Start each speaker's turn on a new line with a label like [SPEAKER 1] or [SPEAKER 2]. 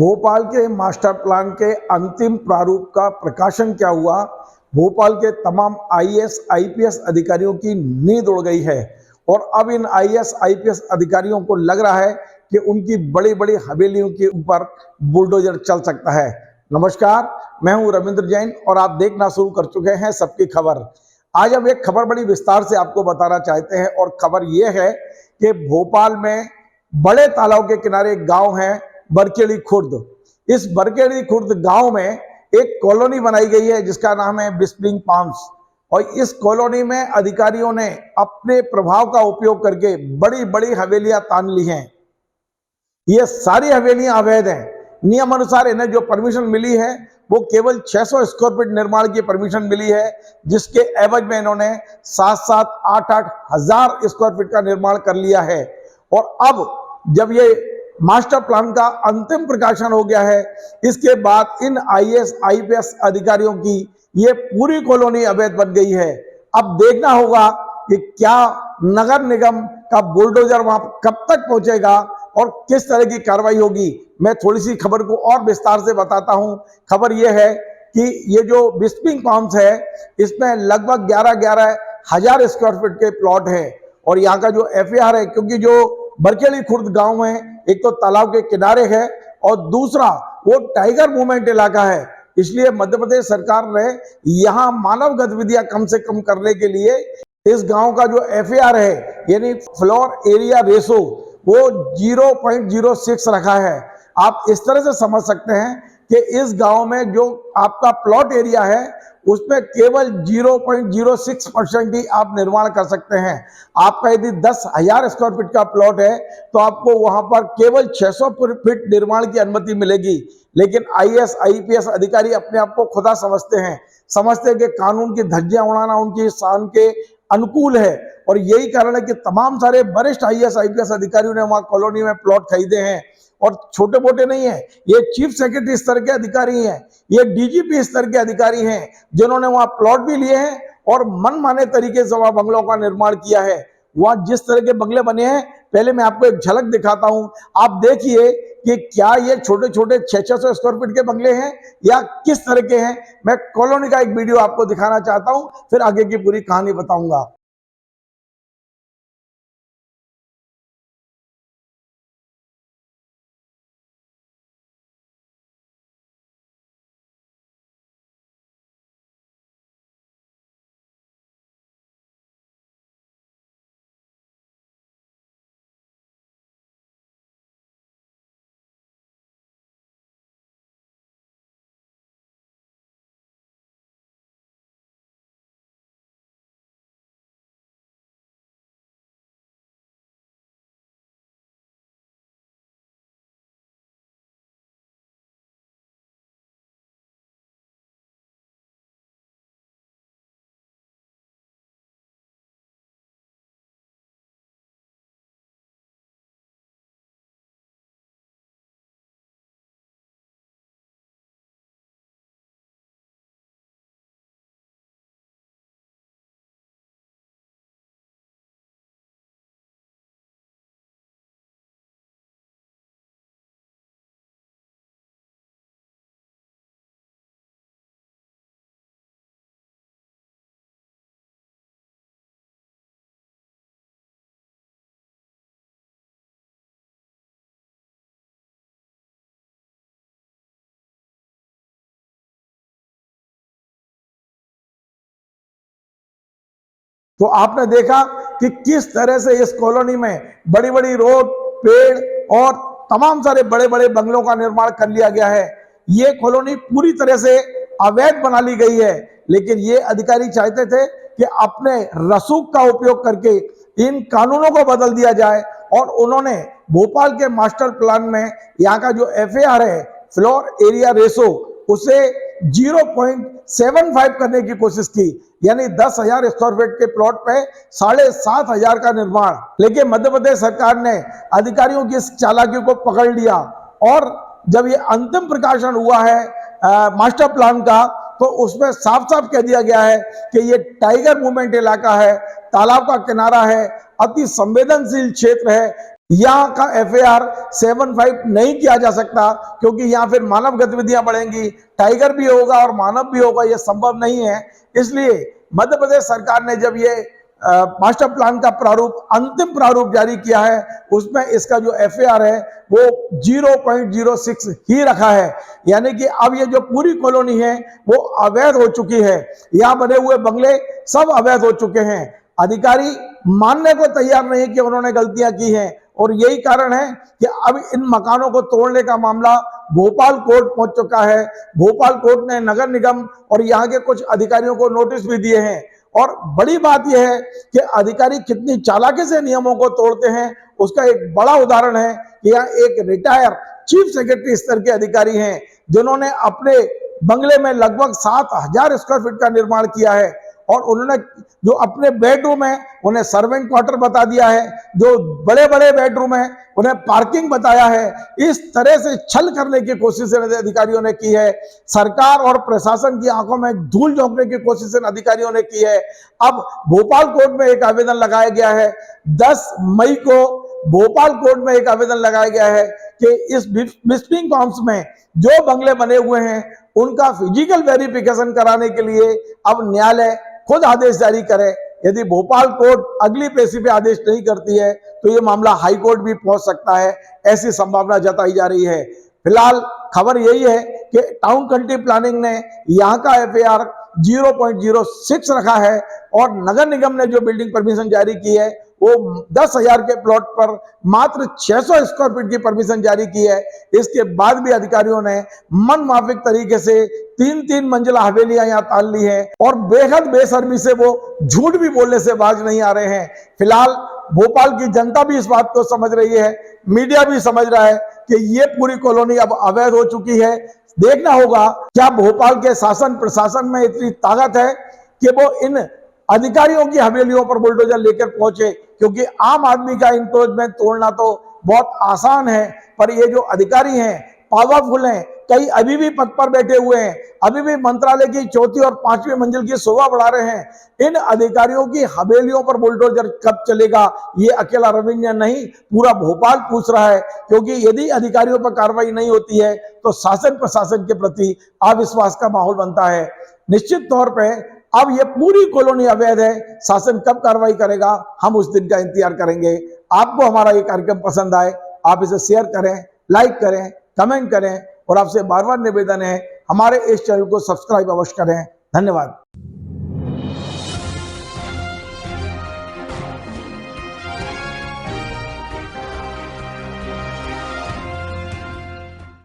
[SPEAKER 1] भोपाल के master plan के अंतिम प्रारूप का प्रकाशन क्या हुआ? भोपाल के तमाम आईएएस आईपीएस अधिकारियों की नींद उड़ गई है और अब इन आईएएस आईपीएस अधिकारियों को लग रहा है कि उनकी बड़ी बड़ी हवेलियों के ऊपर बुलडोजर चल सकता है। नमस्कार, मैं हूं रविंद्र जैन और आप देखना शुरू कर चुके हैं सबकी खबर। आज हम एक खबर बड़ी विस्तार से आपको बताना चाहते हैं और खबर यह है कि भोपाल में बड़े तालाब के किनारे एक गांव है बरकेड़ी खुर्द। इस बरकेड़ी खुर्द गांव में एक कॉलोनी बनाई गई है जिसका नाम है बिस्पिंग पाम्स और इस कॉलोनी में अधिकारियों ने अपने प्रभाव का उपयोग करके बड़ी बड़ी हवेलियां तान ली हैं। ये सारी हवेलियां अवैध हैं। नियम अनुसार इन्हें जो परमिशन मिली है वो केवल 600 स्क्वायर फीट निर्माण की परमिशन मिली है, जिसके एवज में इन्होंने 7-7, 8-8 हजार स्क्वायर फीट का निर्माण कर लिया है। और अब जब ये मास्टर प्लान का अंतिम प्रकाशन हो गया है, इसके बाद इन आईएएस आईपीएस अधिकारियों की ये पूरी कॉलोनी अवैध बन गई है। अब देखना होगा कि क्या नगर निगम का बुलडोजर वहां कब तक पहुंचेगा और किस तरह की कार्रवाई होगी। मैं थोड़ी सी खबर को और विस्तार से बताता हूं। खबर यह है कि ये जो बिस्पिंग पाम्स है इसमें लगभग 11-11 हजार स्क्वायर फीट के प्लॉट है और यहाँ का जो एफएआर है, क्योंकि जो बरकेड़ी खुर्द गांव है एक तो तालाब के किनारे है और दूसरा वो टाइगर मूवमेंट इलाका है, इसलिए मध्य प्रदेश सरकार ने यहाँ मानव गतिविधियां कम से कम करने के लिए इस गांव का जो एफएआर है यानी फ्लोर एरिया रेशो वो 0.06 रखा है। आप इस तरह से समझ सकते हैं कि इस गांव में जो आपका प्लॉट एरिया है उसमें केवल 0.06% ही आप निर्माण कर सकते हैं। आपका यदि 10,000 स्क्वायर फीट का प्लॉट है तो आपको वहां पर केवल 600 फीट निर्माण की अनुमति मिलेगी। लेकिन आईएएस आईपीएस अधिकारी अपने आप को खुदा समझते हैं कि कानून की धज्जियां उड़ाना उनकी शान के अनुकूल है और यही कारण है कि तमाम सारे वरिष्ठ आईएएस आईपीएस अधिकारियों ने वहां कॉलोनी में प्लॉट खरीदे हैं और छोटे मोटे नहीं है, ये चीफ सेक्रेटरी स्तर के अधिकारी हैं, ये डीजीपी स्तर के अधिकारी हैं जिन्होंने वहां प्लॉट भी लिए हैं और मनमाने तरीके से वहां बंगलों का निर्माण किया है। वहां जिस तरह के बंगले बने हैं, पहले मैं आपको एक झलक दिखाता हूं, आप देखिए कि क्या ये छोटे छोटे 600 स्क्वायर फीट के बंगले हैं या किस तरह के हैं। मैं कॉलोनी का एक वीडियो आपको दिखाना चाहता हूं, फिर आगे की पूरी कहानी बताऊंगा। तो आपने देखा कि किस तरह से इस कॉलोनी में बड़ी बड़ी रोड, पेड़ और तमाम सारे बड़े बड़े बंगलों का निर्माण कर लिया गया है। ये कॉलोनी पूरी तरह से अवैध बना ली गई है, लेकिन ये अधिकारी चाहते थे कि अपने रसूख का उपयोग करके इन कानूनों को बदल दिया जाए और उन्होंने भोपाल के मास्टर प्लान में यहाँ का जो एफएआर है फ्लोर एरिया रेशो उसे 0.75 करने की कोशिश की, यानी 10,000 स्क्वायर फीट के प्लॉट पे 7,500 का निर्माण। लेकिन मध्य प्रदेश सरकार ने अधिकारियों की इस चालाकी को पकड़ लिया और जब ये अंतिम प्रकाशन हुआ है मास्टर प्लान का तो उसमें साफ साफ कह दिया गया है कि ये टाइगर मूवमेंट इलाका है, तालाब का किनारा है, अति संवेदनशील क्षेत्र है। यहाँ का FAR 75 नहीं किया जा सकता, क्योंकि यहाँ फिर मानव गतिविधियां बढ़ेंगी, टाइगर भी होगा और मानव भी होगा, यह संभव नहीं है। इसलिए मध्य प्रदेश सरकार ने जब ये मास्टर प्लान का प्रारूप, अंतिम प्रारूप जारी किया है, उसमें इसका जो FAR है वो 0.06 ही रखा है। यानी कि अब ये जो पूरी कॉलोनी है वो अवैध हो चुकी है, यहाँ बने हुए बंगले सब अवैध हो चुके हैं। अधिकारी मानने को तैयार नहीं कि उन्होंने गलतियां की हैं, और यही कारण है कि अब इन मकानों को तोड़ने का मामला भोपाल कोर्ट पहुंच चुका है। भोपाल कोर्ट ने नगर निगम और यहाँ के कुछ अधिकारियों को नोटिस भी दिए हैं। और बड़ी बात यह है कि अधिकारी कितनी चालाकी से नियमों को तोड़ते हैं, उसका एक बड़ा उदाहरण है कि यहाँ एक रिटायर चीफ सेक्रेटरी स्तर के अधिकारी हैं, जिन्होंने अपने बंगले में लगभग 7,000 स्क्वायर फीट का निर्माण किया है, और उन्होंने जो अपने बेडरूम है उन्हें सर्वेंट क्वार्टर बता दिया है, जो बड़े बड़े बेडरूम है उन्हें पार्किंग बताया है। इस तरह से छल करने की कोशिश अधिकारियों ने की है। सरकार और प्रशासन की आंखों में धूल झोंकने की कोशिश अधिकारियों ने की है। अब भोपाल कोर्ट में एक आवेदन लगाया गया है, 10 मई को भोपाल कोर्ट में एक आवेदन लगाया गया है कि इस विस्पिंग कॉम्स में जो बंगले बने हुए हैं उनका फिजिकल वेरिफिकेशन कराने के लिए अब न्यायालय खुद आदेश जारी करे। यदि भोपाल कोर्ट अगली पेशी पे आदेश नहीं करती है तो ये मामला हाई कोर्ट भी पहुंच सकता है, ऐसी संभावना जताई जा रही है। फिलहाल खबर यही है कि टाउन कंट्री प्लानिंग ने यहाँ का FAR 0.06 रखा है, और नगर निगम ने जो बिल्डिंग परमिशन जारी की है वो 10,000 के प्लॉट पर मात्र 600 स्क्वायर फीट की परमिशन जारी की है। इसके बाद भी अधिकारियों ने मनमाफिक तरीके से 3-3 मंजिला हवेलियां यहाँ तान ली है, और बेहद बेशर्मी से वो झूठ भी बोलने से बाज नहीं आ रहे हैं। फिलहाल भोपाल की जनता भी इस बात को समझ रही है, मीडिया भी समझ रहा है कि ये पूरी कॉलोनी अब अवैध हो चुकी है। देखना होगा क्या भोपाल के शासन प्रशासन में इतनी ताकत है कि वो इन अधिकारियों की हवेलियों पर बुलडोजर लेकर पहुंचे, क्योंकि आम आदमी का इंक्रोचमेंट तोड़ना तो बहुत आसान है, पर ये जो अधिकारी हैं पावरफुल हैं, कई अभी भी पद पर बैठे हुए हैं, अभी भी मंत्रालय की 4थी और 5वीं मंजिल की शोभा बढ़ा रहे हैं। इन अधिकारियों की हवेलियों पर बुलडोजर कब चलेगा, ये अकेला रविंद्र नहीं, पूरा भोपाल पूछ रहा है। क्योंकि यदि अधिकारियों पर कार्रवाई नहीं होती है तो शासन प्रशासन के प्रति अविश्वास का माहौल बनता है। निश्चित तौर पर अब ये पूरी कॉलोनी अवैध है, शासन कब कार्रवाई करेगा हम उस दिन का इंतजार करेंगे। आपको हमारा ये कार्यक्रम पसंद आए, आप इसे शेयर करें, लाइक करें, कमेंट करें, और आपसे बार बार निवेदन है हमारे इस चैनल को सब्सक्राइब अवश्य करें। धन्यवाद।